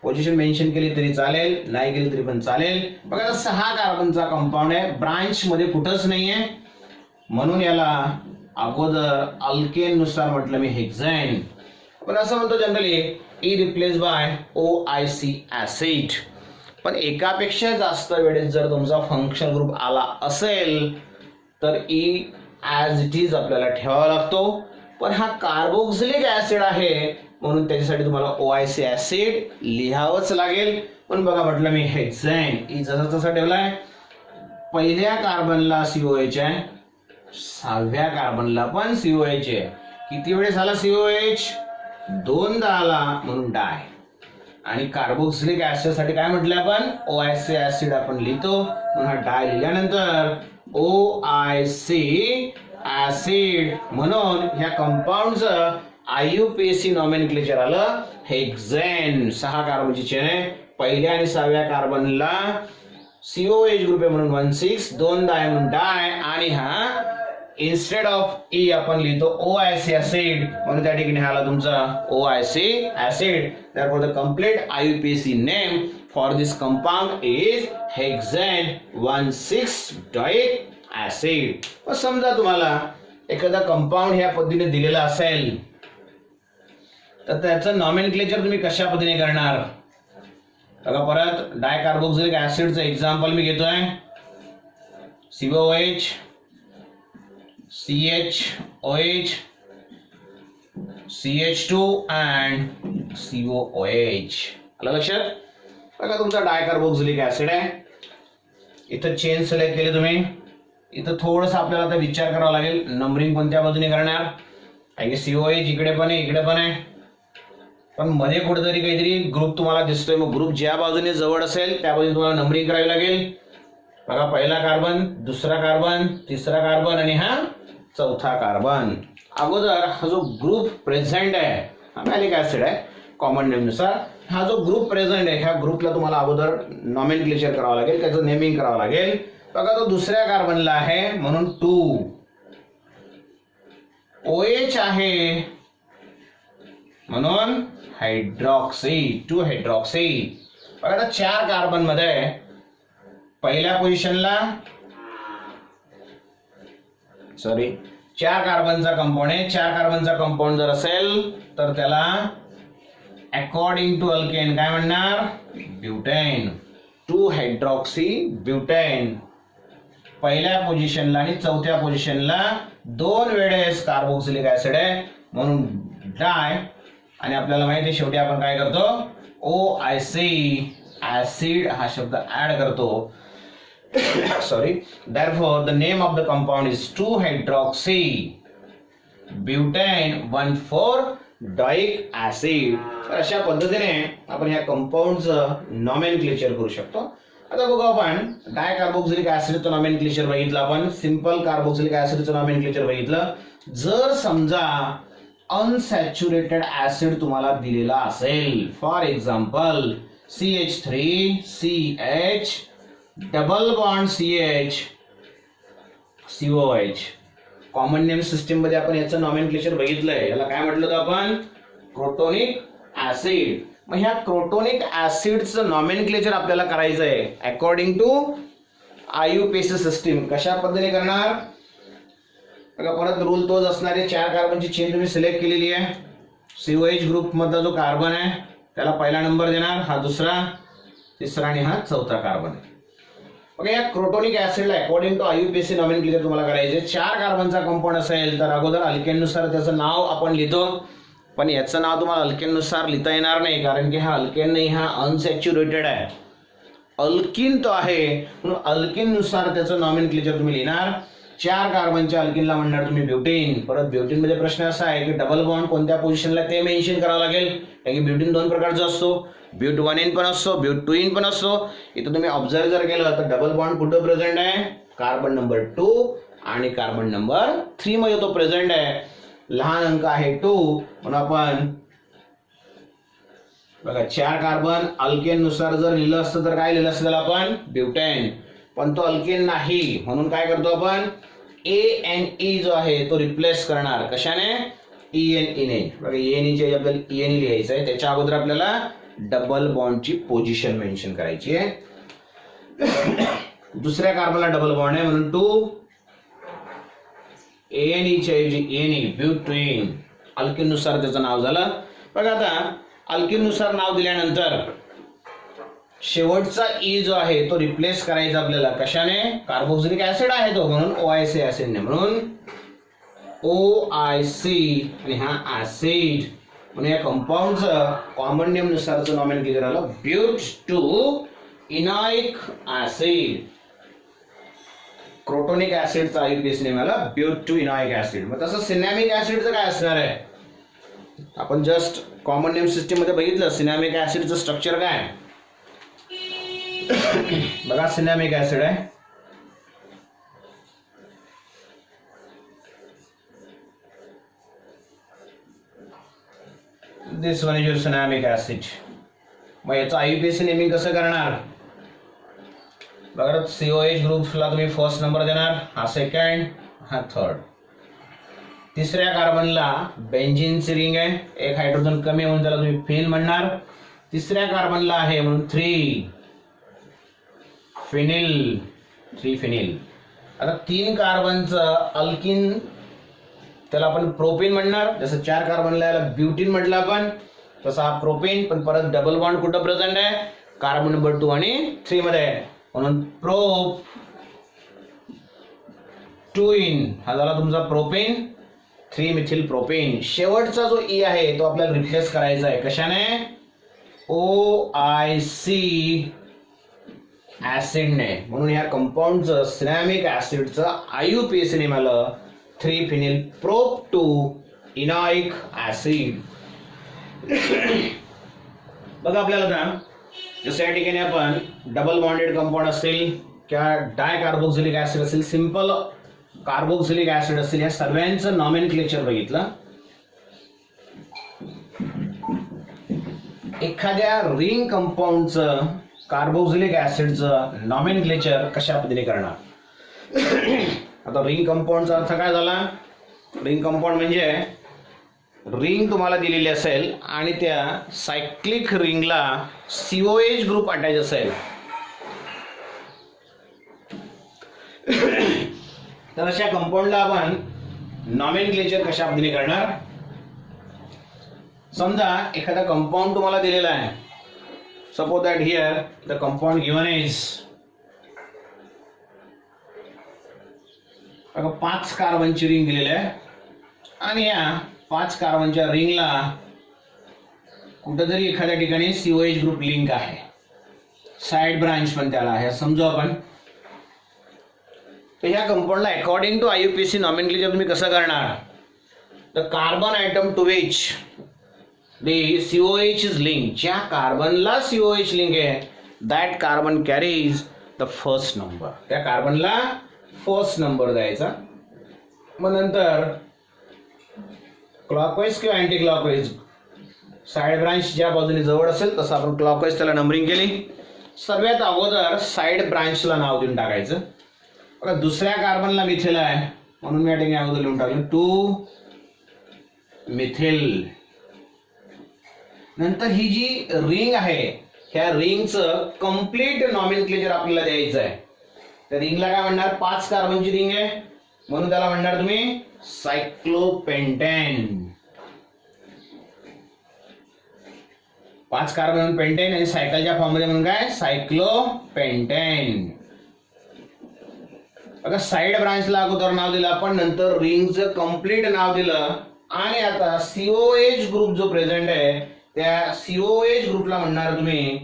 position mention केली तरी चालेल, नाही केली तरी पण चालेल. बघा 6 कार्बनचा कंपाऊंड आहे, ब्रांच मध्ये कुठंच नाहीये, म्हणून याला अगोदर अल्केन नुसार म्हटलं मी हेक्झेन. पण असं म्हणतो generally E replace by OIC acid. पण एकापेक्षा जास्त वेळेस जर तुमचा फंक्शनल ग्रुप आला असेल तर ई ॲज इट इज आपल्याला ठेवावा लागतो. पण हा कार्बोक्सिलिक ऍसिड आहे म्हणून त्याच्यासाठी तुम्हाला OIC ऍसिड लिहावंच लागेल. पण बघा म्हटलं मी हेक्झेन ई जसा तसा ठेवलाय. पहिल्या कार्बनला COH आहे, 6व्या कार्बनला पण COH आहे. किती वेळेस आला COH? 2दा आला म्हणून डाय. आणि कार्बोक्सिलिक ऍसिड साठी काय म्हटलं आपण? OIC ऍसिड आपण लिहितो म्हणून हा डाय लिहिल्यानंतर OIC ऍसिड म्हणून ह्या कंपाऊंडचं IUPAC नॉमेनक्लेचर आलं हेक्झेन. 6 कार्बनची चेन आहे, पहिल्या आणि 6व्या कार्बनला COH ग्रुप आहे म्हणून 1,6, 2दा आहे म्हणून डाय. आणि हा इन्स्टेड ऑफ ई आपण लिहितो OIC ऍसिड म्हणून त्या ठिकाणी आला तुमचा OIC acid. therefore the complete IUPAC name for this compound is hexane 1,6-dioic acid. समजा तुम्हाला एखादा कंपाऊंड ह्या पद्धतीने दिलेला असेल तर त्याचं नॉमेनक्लेचर तुम्ही कशा पद्धतीने करणार? बघा परत डायकार्बोक्सिलिक ऍसिडचं एक्झाम्पल मी घेतोय. COH CHOH CH2 and COOH. आलं लक्षात? बघा तुमचा डायकार्बोक्सिलिक ऍसिड आहे. इथं चेन सिलेक्ट केली तुम्ही. इथं थोडंसं आपल्याला आता विचार करावा लागेल नंबरिंग कोणत्या बाजूने करणार. कारण की COH इकडे पण आहे, इकडे पण आहे, पण मध्ये कुठेतरी काहीतरी ग्रुप तुम्हाला दिसतोय. मग ग्रुप ज्या बाजूने जवळ असेल त्या बाजूने तुम्हाला नंबरिंग करावी लागेल. बघा पहिला कार्बन, दुसरा कार्बन, तिसरा कार्बन आणि हा चौथा कार्बन. अगोदर हा जो ग्रुप प्रेझेंट आहे हा मॅलिक ऍसिड आहे कॉमन नेम नुसार. हा जो ग्रुप प्रेझेंट आहे ह्या ग्रुपला तुम्हाला अगोदर नॉमेनक्लेचर करावं लागेल, त्याचं नेमिंग करावं लागेल. बघा तो दुसऱ्या कार्बनला आहे म्हणून 2. OH आहे म्हणून हायड्रॉक्सी, 2 हायड्रॉक्सी. बघा आता 4 कार्बन मध्ये पहिल्या पोझिशनला 4 कार्बनचा कंपाऊंड आहे. 4 कार्बनचा कंपाऊंड जर असेल तर त्याला अकॉर्डिंग टू अल्केन काय म्हणणार? Butane, 2 hydroxy butane. पहिल्या पोझिशनला आणि चौथ्या पोझिशनला 2 वेळेस कार्बोक्सिलिक ऍसिड आहे म्हणून डाय. आणि आपल्याला माहिती आहे शेवटी आपण काय करतो? OIC ऍसिड हा शब्द ऍड करतो. Sorry. Therefore, the name of the compound is 2-hydroxy butane 1,4-dioic acid. तर अशा पद्धतीने आपण ह्या कंपाऊंडचं नॉमेनक्लेचर करू शकतो. आता बघू आपण डायकार्बोक्सिलिक ऍसिडचं नॉमेनक्लेचर बघितलं, आपण सिंपल कार्बोक्सिलिक ऍसिडचं नॉमेनक्लेचर बघितलं. जर समजा अनसॅच्युरेटेड ऍसिड तुम्हाला दिलेला असेल, for example CH3CH double bond CH COH. Common name system मध्ये आपण याचं नॉमेनक्लेचर बघितलंय. याला काय म्हटलं होतं आपण? Crotonic acid. मग ह्या क्रोटोनिक ऍसिडचं नॉमेनक्लेचर आपल्याला करायचं आहे अकॉर्डिंग टू IUPAC सिस्टीम. कशा पद्धतीने करणार? बघा परत रूल तोच असणार आहे. 4 कार्बनची चेन तुम्ही सिलेक्ट केलेली आहे. COH ग्रुप मधला जो कार्बन आहे त्याला पहिला नंबर देणार, हा दुसरा, तिसरा आणि हा चौथा कार्बन आहे. ओके, या क्रोटोनिक ऍसिडला अकॉर्डिंग टू IUPAC नॉमेनक्लेचर तुम्हाला करायचे. 4 कार्बनचा कंपाऊंड असेल तर अगोदर अल्केन नुसार त्याचं नाव आपण लिहितो. पण याचं नाव तुम्हाला अल्केन नुसार लिहिता येणार नाही कारण की हा अल्केन नाही, हा अनसॅच्युरेटेड आहे. अल्किन तो आहे म्हणून अल्किन नुसार त्याचं नॉमेनक्लेचर तुम्ही लिहिणार. 4 कार्बनच्या अल्किनला म्हणणार तुम्ही ब्युटेन. परत ब्युटेन मध्ये प्रश्न असा आहे की डबल बॉन्ड कोणत्या पोझिशनला ते मेन्शन करावं लागेल, कारण की ब्युटेन 2 प्रकारचा असतो, ब्यूट 1N पण असतो, ब्यूट 2N पण असतो. इथं तुम्ही ऑब्झर्व जर केलं तर डबल बॉन्ड कुठं प्रेझेंट आहे, कार्बन नंबर 2 आणि कार्बन नंबर 3 मध्ये तो प्रेझेंट आहे. लहान अंक आहे 2 म्हणून आपण बघा 4 कार्बन अल्केन नुसार जर लिहिलं असतं तर काय लिहिलं असतं त्याला आपण ब्युटेन, पण तो अल्केन नाही म्हणून काय करतो आपण ANE जो आहे तो रिप्लेस करणार कशाने, ENE ने. बघा ENE चे आपल्याला ENE लिहायचं आहे, त्याच्या अगोदर आपल्याला डबल बॉन्डची पोझिशन मेन्शन करायची आहे. दुसऱ्या कार्बनला डबल बॉन्ड आहे म्हणून 2 ANE च्या ऐवजी ENE ब्युटेन, अल्केन नुसार त्याचं नाव झालं. बघा आता अल्केन नुसार नाव दिल्यानंतर शेवटचा E जो आहे तो रिप्लेस करायचा आपल्याला कशाने, कार्बोक्सिलिक ऍसिड आहे तो म्हणून OIC ऍसिडने, म्हणून OIC आणि हा ऍसिड म्हणून या कंपाऊंडचं कॉमन नेम नुसारचं नॉमेनक्लेचर आलं ब्यूट 2 इनॉइक ऍसिड. क्रोटोनिक ऍसिडचा IUPAC नेम आला ब्यूट 2 इनॉइक ऍसिड. मग तसं सिनॅमिक ऍसिडचं काय असणार आहे, आपण जस्ट कॉमन नेम सिस्टीम मध्ये बघितलं सिनॅमिक ऍसिडचं स्ट्रक्चर काय. बघा सिनॅमिक ऍसिड आहे, this one is your सिनॅमिक acid. मग याचं IUPAC नेमिंग कसं करणार, बघा COH ग्रुपला तुम्ही फर्स्ट नंबर देणार, हा सेकंड, हा थर्ड. तिसऱ्या कार्बनला बेंझिनची रिंग आहे, एक हायड्रोजन कमी म्हणून त्याला तुम्ही फिन म्हणणार. तिसऱ्या कार्बनला आहे म्हणून 3 फिनिल, 3 फिनिल. आता 3 कार्बनचं अल्किन त्याला आपण प्रोपेन म्हणणार, जसं 4 कार्बनला याला ब्युटीन म्हटलं आपण तसा हा प्रोपेन, पण परत डबल बॉन्ड कुठं प्रेझेंट आहे, कार्बन नंबर 2 आणि 3 मध्ये आहे म्हणून प्रोप 2N हा झाला तुमचा प्रोपेन, 3 मिथिल प्रोपेन. शेवटचा जो E आहे तो आपल्याला रिप्लेस करायचा आहे कशाने, OIC ऍसिडने. म्हणून ह्या कंपाऊंडचं सिनॅमिक ऍसिडचं IUPAC नेम आलं 3 फिनिल प्रोप 2 इनॉइक ऍसिड. बघा आपल्याला ना जसं या ठिकाणी आपण डबल बॉन्डेड कंपाऊंड असेल किंवा डाय कार्बोक्सिलिक ऍसिड असेल, सिंपल कार्बोक्सिलिक ऍसिड असेल, या सर्वांचं नॉमेनक्लेचर बघितलं. एखाद्या रिंग कंपाऊंडचं कार्बोक्सिलिक ऍसिडचं नॉमेनक्लेचर कशा पद्धतीने करणार. आता रिंग कंपाऊंडचा अर्थ काय झाला, रिंग कंपाऊंड म्हणजे रिंग तुम्हाला दिलेली असेल आणि त्या सायक्लिक रिंगला COH ग्रुप अटॅच असेल तर अशा कंपाऊंडला आपण नॉमेनक्लेचर कशा पद्धतीने करणार. समजा एखादा कंपाऊंड तुम्हाला दिलेला आहे, suppose that here the compound given is 5 कार्बनची रिंग दिलेली आहे आणि या 5 कार्बनच्या रिंगला कुठेतरी एखाद्या ठिकाणी COH ग्रुप लिंक आहे, साइड ब्रांच पण त्याला आहे समजू आपण. तर ह्या कंपाऊंडला अकॉर्डिंग टू IUPAC नॉमेनक्लेचर तुम्ही कसं करणार, the carbon atom to which the COH is link, ज्या कार्बनला COH लिंक आहे that carbon carries the first number, त्या कार्बनला फर्स्ट नंबर द्यायचा. मग नंतर क्लॉकवाईज किंवा अँटी क्लॉकवाईज साइड ब्रांच ज्या बाजूने जवळ असेल तसं आपण क्लॉकवाईज त्याला नंबरिंग केली. सर्वात अगोदर साइड ब्रांचला नाव देऊन टाकायचं. बघा दुसऱ्या कार्बनला मिथिल आहे म्हणून मी या ठिकाणी अगोदर लिहून टाकलं 2 मिथिल. नंतर ही जी रिंग आहे ह्या रिंगचं कम्प्लीट नॉमेनक्लेचर आपल्याला द्यायचं आहे. त्या रिंगला काय म्हणणार, 5 कार्बनची रिंग आहे म्हणून त्याला म्हणणार तुम्ही सायक्लोपेंटेन. 5 कार्बन पेंटेन आणि सायकलच्या फॉर्म मध्ये म्हणून काय सायक्लोपेंटेन. बघा साइड ब्रांचला अगोदर नाव दिलं आपण, नंतर रिंगचं कम्प्लीट नाव दिलं आणि आता COH ग्रुप जो प्रेझेंट आहे त्या COH ग्रुपला म्हणणार तुम्ही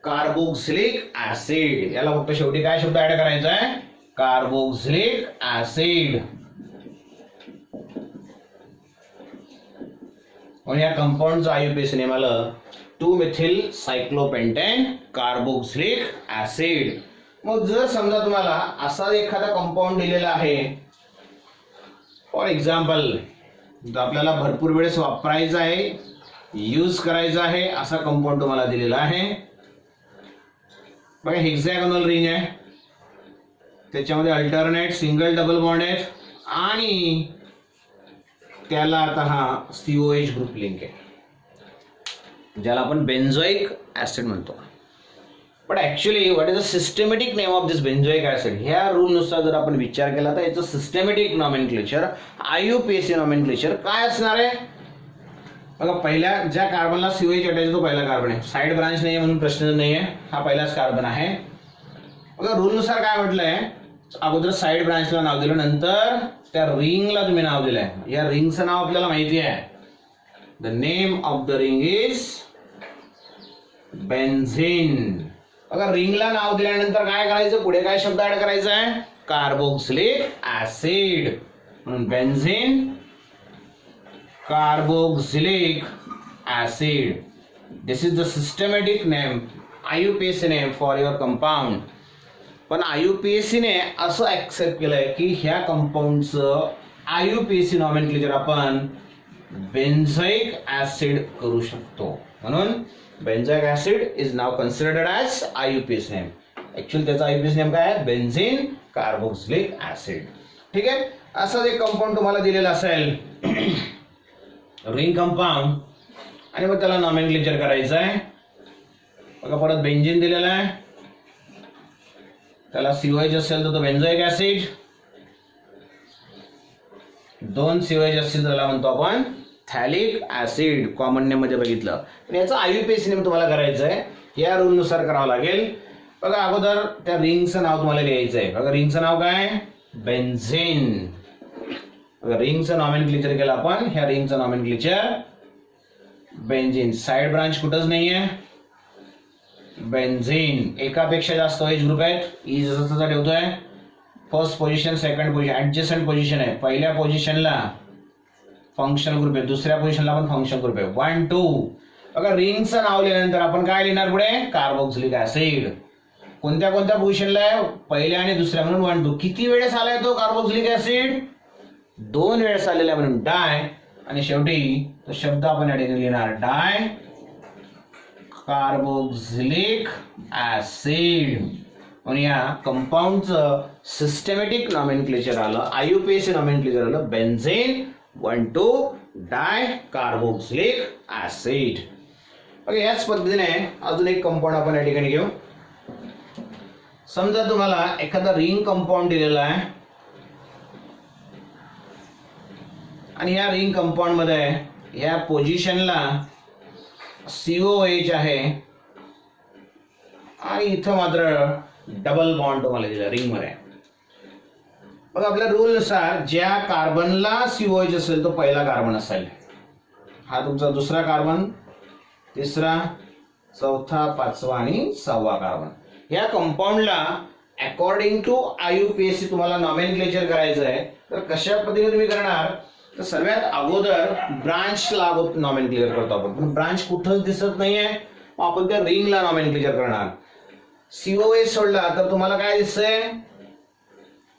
कार्बोक्सिलिक ऍसिड. याला फक्त शेवटी काय शब्द ऍड करायचा आहे, कार्बोक्सिलिक ऍसिड. आणि या कंपाऊंडचं आयुपीएसी नेम आलं 2-methyl cyclopentane कार्बोक्सिलिक ऍसिड. मग जर समजा तुम्हाला असा एखादा कंपाऊंड दिलेला आहे, फॉर एक्झाम्पल आपल्याला भरपूर वेळेस वापरायचा आहे, यूज करायचा आहे, असा कंपाऊंड तुम्हाला दिलेला आहे. बघा हेक्सागोनल रिंग आहे, त्याच्यामध्ये अल्टरनेट सिंगल डबल बॉन्ड आहेत आणि त्याला आता हा COH ग्रुप लिंक आहे, ज्याला आपण बेन्झोइक ऍसिड म्हणतो. But actually what is the systematic name of this benzoic acid? ह्या रूल नुसार जर आपण विचार केला तर याचं सिस्टमॅटिक नॉमेनक्लेचर, IUPAC नॉमेनक्लेचर काय असणार आहे? बघा पहिल्या ज्या कार्बनला COH अटॅच तो पहिला कार्बन आहे, साइड ब्रांच नाही म्हणून प्रश्न नाही आहे, हा पहिलाच कार्बन आहे. बघा रूल नुसार काय म्हटलंय, अगोदर साइड ब्रांचला नाव दिलं, नंतर त्या रिंगला तुम्ही नाव दिलंय. या रिंगचं नाव आपल्याला माहिती आहे, the name of the ring is benzene. बघा रिंगला नाव दिल्यानंतर काय करायचं, पुढे काय शब्द ऍड करायचा आहे, कार्बोक्सिलिक ऍसिड, म्हणून benzene carboxylic acid. This is the systematic name, IUPAC name for your compound. पण IUPAC ने असं ऍक्सेप्ट केलंय की ह्या कंपाऊंडचं IUPAC नॉमेनक्लेचर आपण बेन्झोइक ऍसिड करू शकतो, म्हणून बेन्झोइक ऍसिड इज नाव considered as IUPAC name. Actually त्याचा IUPAC नेम काय आहे, बेन्झीन कार्बोक्सिलिक ऍसिड. ठीक आहे, असं एक कंपाऊंड तुम्हाला दिलेलं असेल रिंग कंपाऊंड, आणि मग त्याला नॉमेनक्लेचर करायचं आहे. बघा परत बेन्झीन दिलेला आहे, त्याला COH असेल तर तो बेन्झोइक ऍसिड, 2 COH असतील तर त्याला म्हणतो आपण थॅलिक ऍसिड, कॉमन नेम मध्ये बघितलं. पण याचं IUPAC नेम तुम्हाला करायचं आहे, या रूल नुसार करावं लागेल. बघा अगोदर त्या रिंगचं नाव तुम्हाला लिहायचं आहे. बघा रिंगचं नाव काय, बेन्झीन. रिंगचं नॉमेनक्लेचर केलं आपण, ह्या रिंगचं नॉमेनक्लेचर बेन्झीन. साइड ब्रांच कुठंच नाहीये, बेन्झीन. एकापेक्षा जास्त OH ग्रुप आहेत, ई जसं ठेवतोय, first position second position adjacent position आहे. पहिल्या पोझिशनला फंक्शनल ग्रुप आहे, दुसऱ्या पोझिशनला पण फंक्शनल ग्रुप आहे, 1 2. बघा रिंगचं नाव लिहिल्यानंतर आपण काय लिहिणार पुढे, कार्बोक्सिलिक ऍसिड. कोणत्या कोणत्या पोझिशनला आहे, पहिल्या आणि दुसऱ्या, म्हणून 1 2. किती वेळेस आलाय तो कार्बोक्सिलिक ऍसिड, 2 वेळेस आलेला आहे, म्हणून डाय. आणि शेवटी तो शब्द आपण या ठिकाणी लिहिणार, डाय कार्बोक्सिलिक ऍसिड. म्हणून या कंपाऊंडचं सिस्टमॅटिक नॉमेनक्लेचर आलं, IUPAC नॉमेनक्लेचर आलं, बेन्झीन 1 2 डाय कार्बोक्सिलिक ऍसिड. ओके, याच पद्धतीने अजून एक कंपाऊंड आपण या ठिकाणी घेऊ. समजा तुम्हाला एखादा रिंग कंपाऊंड दिलेला आहे आणि या रिंग कंपाऊंड मध्ये या पोझिशनला COH आहे आणि इथं मात्र डबल बॉन्ड तुम्हाला दिला रिंग मध्ये. बघा आपल्या रूल नुसार ज्या कार्बनला COH असेल तो पहिला कार्बन असेल, हा तुमचा दुसरा कार्बन, तिसरा, चौथा, पाचवा आणि 6वा कार्बन. या कंपाऊंडला अकॉर्डिंग टू IUPAC तुम्हाला नॉमेनक्लेचर करायचं आहे. तर कशा पद्धतीने तुम्ही करणार, तर सर्वात अगोदर ब्रांचला नॉमेनक्लेचर करतो आपण, पण ब्रांच कुठंच दिसत नाहीये, मग आपण त्या रिंगला नॉमेनक्लेचर करणार. COH सोडला तर तुम्हाला काय दिसतंय,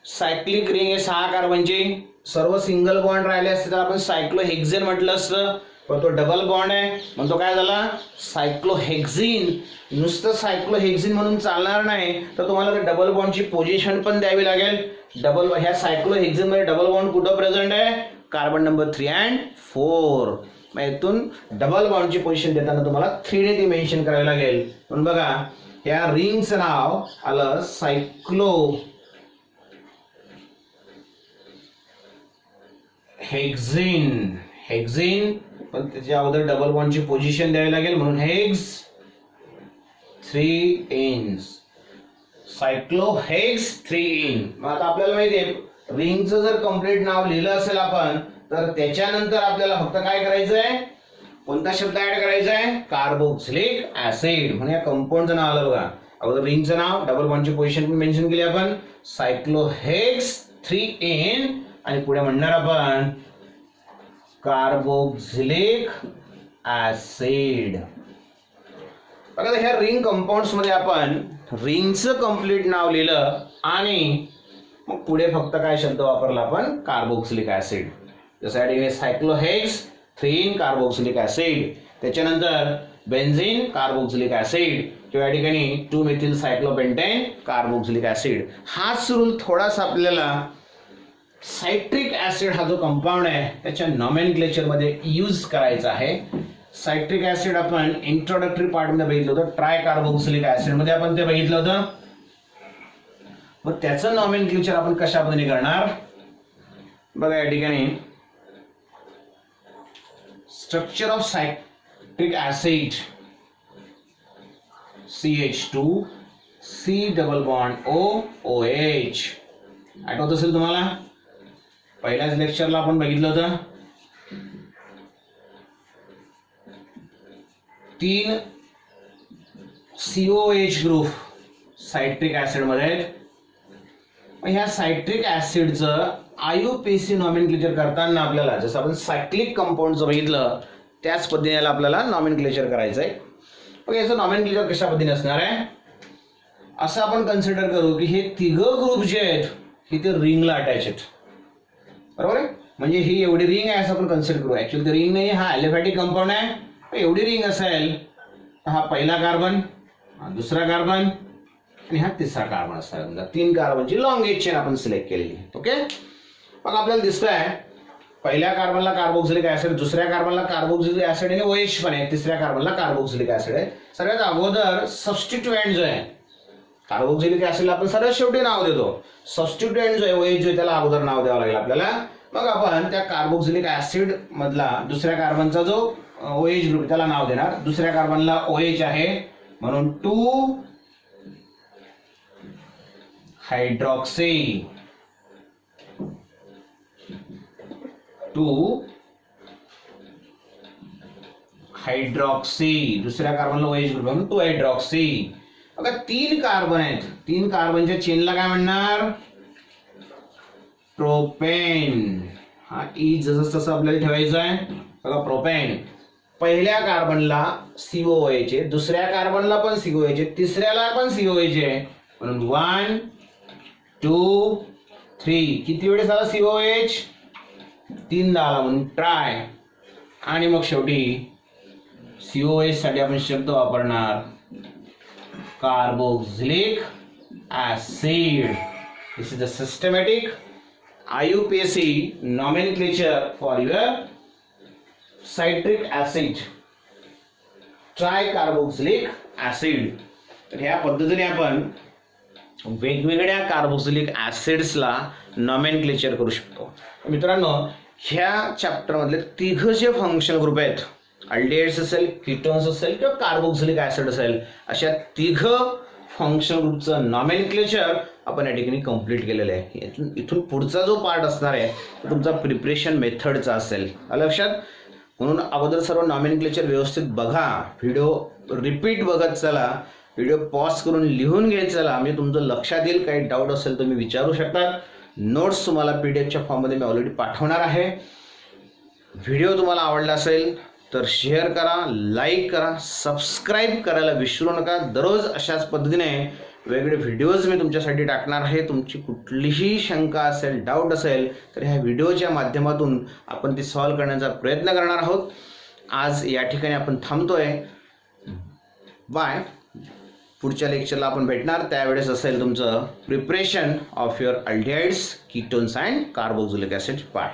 सायक्लिक रिंग आहे 6 कार्बनची, सर्व सिंगल बॉन्ड राहिले असते तर आपण सायक्लोहेक्झेन म्हटलं असतं, पण तो डबल बॉन्ड आहे म्हणून तो काय झाला, सायक्लोहेक्झिन. नुसतं सायक्लोहेक्झिन म्हणून चालणार नाही, तर तुम्हाला त्या डबल बॉन्डची पोझिशन पण द्यावी लागेल. डबल ह्या सायक्लोहेक्झिन मध्ये डबल बॉन्ड कुठं प्रेझेंट आहे, कार्बन नंबर 3 and 4. मग इथून डबल बॉन्डची पोझिशन देताना तुम्हाला 3 ने ती मेन्शन करावी लागेल. पण बघा या रिंगचं नाव आलं सायक्लोहेक्झिन. हेक्झिन, पण त्याच्या अगोदर डबल बॉन्डची पोझिशन द्यावी लागेल, म्हणून हेक्स 3 सायक्लोहेक्स 3. मग आता आपल्याला माहिती आहे रिंगचं जर कंप्लीट नाव लिहिलं असेल आपण, तर त्याच्यानंतर आपल्याला फक्त काय करायचं आहे, कोणता शब्द ऍड करायचा आहे, कार्बोक्सिलिक ऍसिड. म्हणून या कंपाऊंडचं नाव आलं बघा, अगोदर रिंगचं नाव, डबल बॉन्डची पोझिशन पण मेन्शन केली आपण, सायक्लोहेक्स 3N आणि पुढे म्हणणार आपण कार्बोक्सिलिक ऍसिड. बघा ह्या रिंग कंपाऊंड्स मध्ये आपण रिंगचं कंप्लीट नाव लिहिलं आणि मग पुढे फक्त काय शब्द वापरला आपण कार्बोक्सिलिक ऍसिड. जसं या ठिकाणी सायक्लोहेक्स 3 कार्बोक्सिलिक ऍसिड, त्याच्यानंतर बेन्झीन कार्बोक्सिलिक ऍसिड किंवा या ठिकाणी 2-मेथिल सायक्लोपेंटेन कार्बोक्सिलिक ऍसिड. हाच रूल थोडासा आपल्याला सायट्रिक ऍसिड हा जो कंपाऊंड आहे त्याच्या नॉमेनक्लेचर मध्ये यूज करायचा आहे. सायट्रिक ऍसिड आपण इंट्रोडक्टरी पार्ट मध्ये बघितलं होतं, ट्राय कार्बोक्सिलिक ऍसिड मध्ये आपण ते बघितलं होतं. मग त्याचं नॉमेनक्लेचर आपण कशा पद्धतीने करणार बघा. या ठिकाणी structure of citric acid CH2 C double bond O OH. आठवत असेल तुम्हाला, पहिल्याच लेक्चरला आपण बघितलं होतं. 3 COH ग्रुप सायट्रिक ऍसिड मध्ये आहेत. ह्या सायट्रिक ऍसिडचं IUPAC नॉमेनक्लेचर करताना आपल्याला जसं आपण सायक्लिक कंपाऊंडचं बघितलं त्याच पद्धतीने आपल्याला नॉमेनक्लेचर करायचं आहे. मग याचं नॉमेनक्लेचर कशा पद्धतीने असणार आहे असं आपण कन्सिडर करू की हे तिघं ग्रुप जे आहेत हे ते रिंगला अटॅच आहेत, बरोबर आहे. म्हणजे ही एवढी रिंग आहे असं आपण कन्सिडर करू. ऍक्च्युअली रिंग नाही, हा ॲलिफॅटिक कंपाऊंड आहे. एवढी रिंग असेल तर हा पहिला कार्बन, हा दुसरा कार्बन आणि हा तिसरा कार्बन असणार. 3 कार्बनची लॉंगेस्ट चेन आपण सिलेक्ट केलेली. ओके, मग आपल्याला दिसतंय पहिल्या कार्बनला कार्बोक्सिलिक ऍसिड, दुसऱ्या कार्बनला कार्बोक्सिलिक ऍसिड आणि OH पण आहे, तिसऱ्या कार्बनला कार्बोक्सिलिक ऍसिड आहे. सगळ्यात अगोदर सबस्टिट्यूएंट जो आहे कार्बोक्सिलिक ऍसिडला आपण सर्वात शेवटी नाव देतो. सबस्टिट्यूएंट जो आहे OH जो आहे त्याला अगोदर नाव द्यावं लागेल आपल्याला. मग आपण त्या कार्बोक्सिलिक ऍसिड मधला दुसऱ्या कार्बनचा जो OH ग्रुप त्याला नाव देणार. दुसऱ्या कार्बनला OH आहे म्हणून 2 हायड्रॉक्सी 2 हायड्रॉक्सी, दुसऱ्या कार्बनला OH ग्रुप म्हणून 2 हायड्रॉक्सी. बघा 3 कार्बन आहेत, 3 कार्बनच्या चेनला काय म्हणणार प्रोपेन. हा ई जसं तसं आपल्याला ठेवायचं आहे. बघा प्रोपेन, पहिल्या कार्बनला COOH आहे, दुसऱ्या कार्बनला पण COOH आहे, तिसऱ्याला पण COOH आहे म्हणून 1 2 3. किती वेळेस आला COOH 3दा आला म्हणून ट्राय. आणि मग शेवटी COH साठी आपण शब्द वापरणार carboxylic acid. This is the systematic IUPAC nomenclature for your citric acid, tricarboxylic acid. तर ह्या पद्धतीने आपण वेगवेगळ्या कार्बोक्सिलिक ऍसिड्सला नॉमेनक्लेचर करू शकतो. मित्रांनो, ह्या चॅप्टर मधले तिघ जे फंक्शनल ग्रुप आहेत, अल्डिहाइड्स असेल, कीटोन्स असेल किंवा कार्बोक्सिलिक ऍसिड असेल, अशा तिघ फंक्शनल ग्रुपचं नॉमेनक्लेचर आपण या ठिकाणी कंप्लीट केलेलं आहे. इथून पुढचा जो पार्ट असणार आहे तो तुमचा प्रिपरेशन मेथडचा असेल, लक्षात. म्हणून अगोदर सर्व नॉमेनक्लेचर व्यवस्थित बघा, व्हिडिओ रिपीट बघत चला, व्हिडिओ पॉज करून लिहून घ्यायचं चला, म्हणजे तुमचं लक्षात येईल. काही डाऊट असेल तुम्ही विचारू शकता. नोट्स तुम्हाला PDFच्या फॉर्ममध्ये मी ऑलरेडी पाठवणार आहे. व्हिडिओ तुम्हाला आवडला असेल तर शेअर करा, लाईक करा, सबस्क्राईब करायला विसरू नका. दररोज अशाच पद्धतीने वेगवेगळे व्हिडिओज मी तुमच्यासाठी टाकणार आहे. तुमची कुठलीही शंका असेल, डाऊट असेल तर ह्या व्हिडिओच्या माध्यमातून आपण ती सॉल्व्ह करण्याचा प्रयत्न करणार आहोत. आज या ठिकाणी आपण थांबतोय. बाय. पुढच्या लेक्चरला आपण भेटणार, त्यावेळेस असेल तुमचं preparation of your aldehydes, ketones and carboxylic acid. Bye.